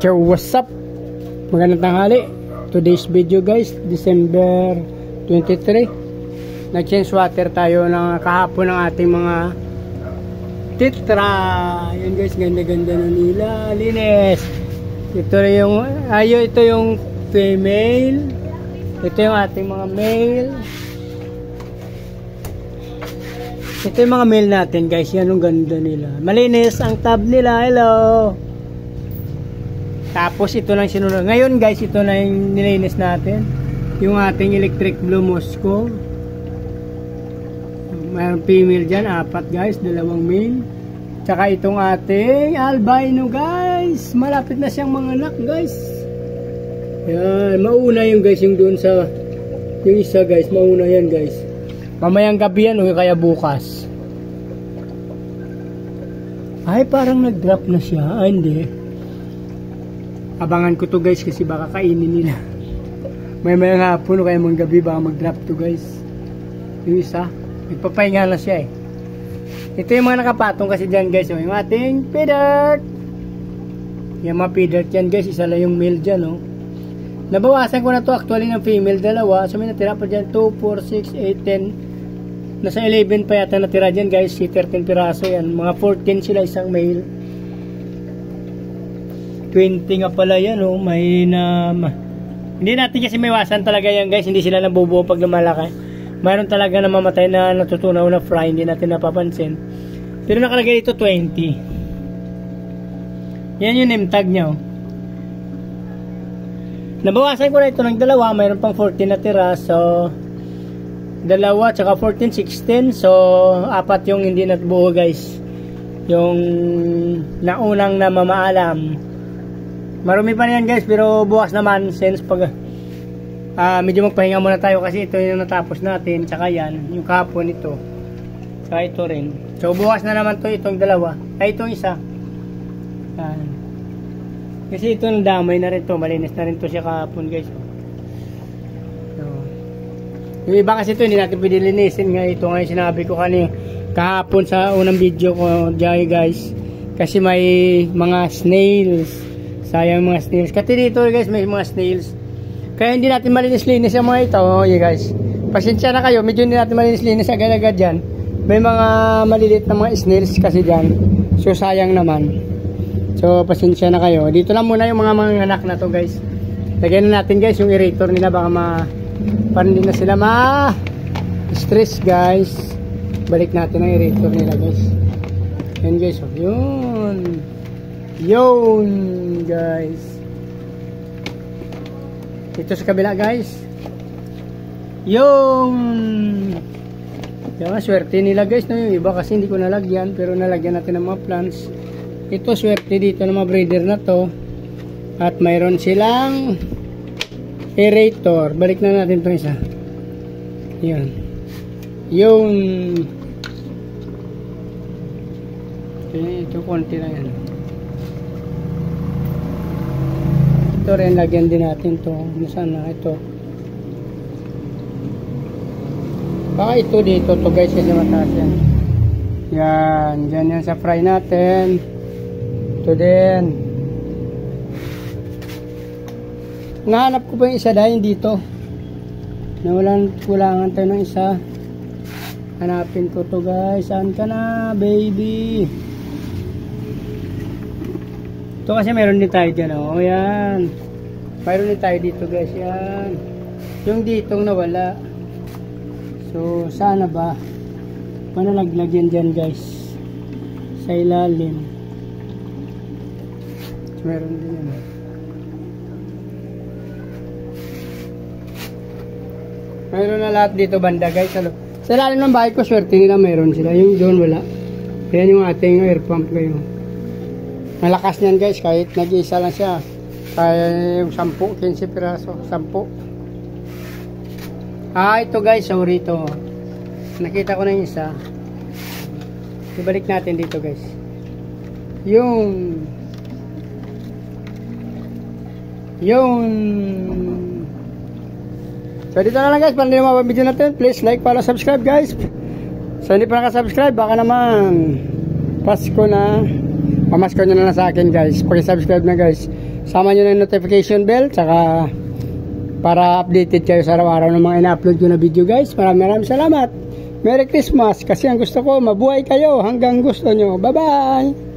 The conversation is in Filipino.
So what's up? Magandang tanghali. Today's video guys, December 23. Nag-change water tayo ng kahapon ng ating mga titra. Yan guys, ganda-ganda na nila. Linis. Ito yung female. Ito yung ating mga male. Ito yung mga male natin guys. Yan ang ganda nila. Malinis ang tab nila. Hello. Tapos ito lang sinunod. Ngayon guys, ito na yung nilinis natin. Yung ating electric blue Moscow. Mayroong female dyan, 4 guys, 2 male. Tsaka itong ating albino guys. Malapit na siyang manganak guys. Yan, mauna yung guys, yung doon sa yung isa guys, mauna yan guys. Mamayang gabi yan o kaya bukas. Ay, parang nag-drop na siya. Ay, hindi. Abangan ko to guys kasi baka kainin nila. May hapon o kaya mga gabi baka mag-drop to guys. Yung isa, nagpapahinga na siya eh. Ito yung mga nakapatong kasi dyan guys. Yung ating pidert. Yung mga pidert yan guys. Isa lang yung male dyan oh. Nabawasan ko na to actually ng female 2. So may natira pa dyan 2, 4, 6, 8, 10. Nasa 11 pa yata natira dyan guys. 13 piraso yan. Mga 14 sila isang male. 20 nga pala yan oh. Hindi natin kasi may iwasan talaga yan guys. Hindi sila nabubuo pag lumalaki. Mayroon talaga na mamatay na natutunaw na fry. Hindi natin napapansin. Pero nakalagay dito 20. Yan yung name tag nya oh. Nabawasan ko na ito ng 2. Mayroon pang 14 na tira. So 2 tsaka 14, 16. So 4 yung hindi natubuo guys. Yung naunang na mamaalam. Marumi pa yan guys, pero bukas naman since pag medyo magpahinga muna tayo kasi ito yung natapos natin, tsaka yan, yung kahapon ito, tsaka ito rin. So bukas na naman to itong 2, ay itong isa. Kasi ito damay na rin to, malinis na rin to siya kahapon guys. So, yung iba kasi ito hindi natin pwede linisin nga, ito nga yung sinabi ko kahapon sa unang video ko guys, kasi may mga snails. Sayang mga snails. Kasi dito guys may mga snails. Kaya hindi natin malinis-linis yung mga ito. Oh, yeah, guys. Pasensya na kayo. Medyo hindi natin malinis-linis agad-agad dyan. May mga maliliit na mga snails kasi dyan. So sayang naman. So pasensya na kayo. Dito lang muna yung mga anak na to guys. Lagyan na natin guys yung aerator nila. Baka parang hindi na sila stress guys. Balik natin ang aerator nila guys. Yan guys. Oh, yun guys. Ito sa kabila guys. Yung swerte nila guys no? Yung iba kasi hindi ko nalagyan, pero nalagyan natin ng mga plants. Ito swerte dito ng mga breeder na to. At mayroon silang aerator. Balik na natin itong isa. Yan. Yung ito konti lang yan. Ito rin, lagyan din natin to. Nasaan na? Ito. Baka ito dito to guys kasi mataas yan. Yan. Dyan yan sa fry natin. Ito din. Nahanap ko pa yung isa dahil dito. Kulangan tayo ng isa. Hanapin ko to guys. Saan ka na baby? Ito kasi meron din tayo dyan oh. Yan. Mayroon din tayo dito guys. Yan. Yung ditong nawala. So sana ba manalaglag yan dyan guys. Sa ilalim. So, meron din yan. Mayroon na lahat dito banda guys. Sa ilalim ng bahay ko swerte nila meron sila. Yung doon wala. Yan yung ating air pump kayo. Malakas niyan guys, kahit nag-iisa lang siya. Kaya yung 10, 15 piraso, 10. Ito guys, sorry ito. Nakita ko na yung isa. Ibalik natin dito guys. Yung so dito na lang guys, para hindi naman video natin. Please like, follow, subscribe guys. So hindi pa nakasubscribe, baka naman Pasko na. pamasko nyo na lang sa akin guys. Pag-subscribe na guys. Sama nyo na yung notification bell. Tsaka para updated kayo sa araw-araw ng mga ina-upload ko na video guys. Maraming salamat. Merry Christmas. Kasi ang gusto ko, mabuhay kayo hanggang gusto nyo. Bye-bye!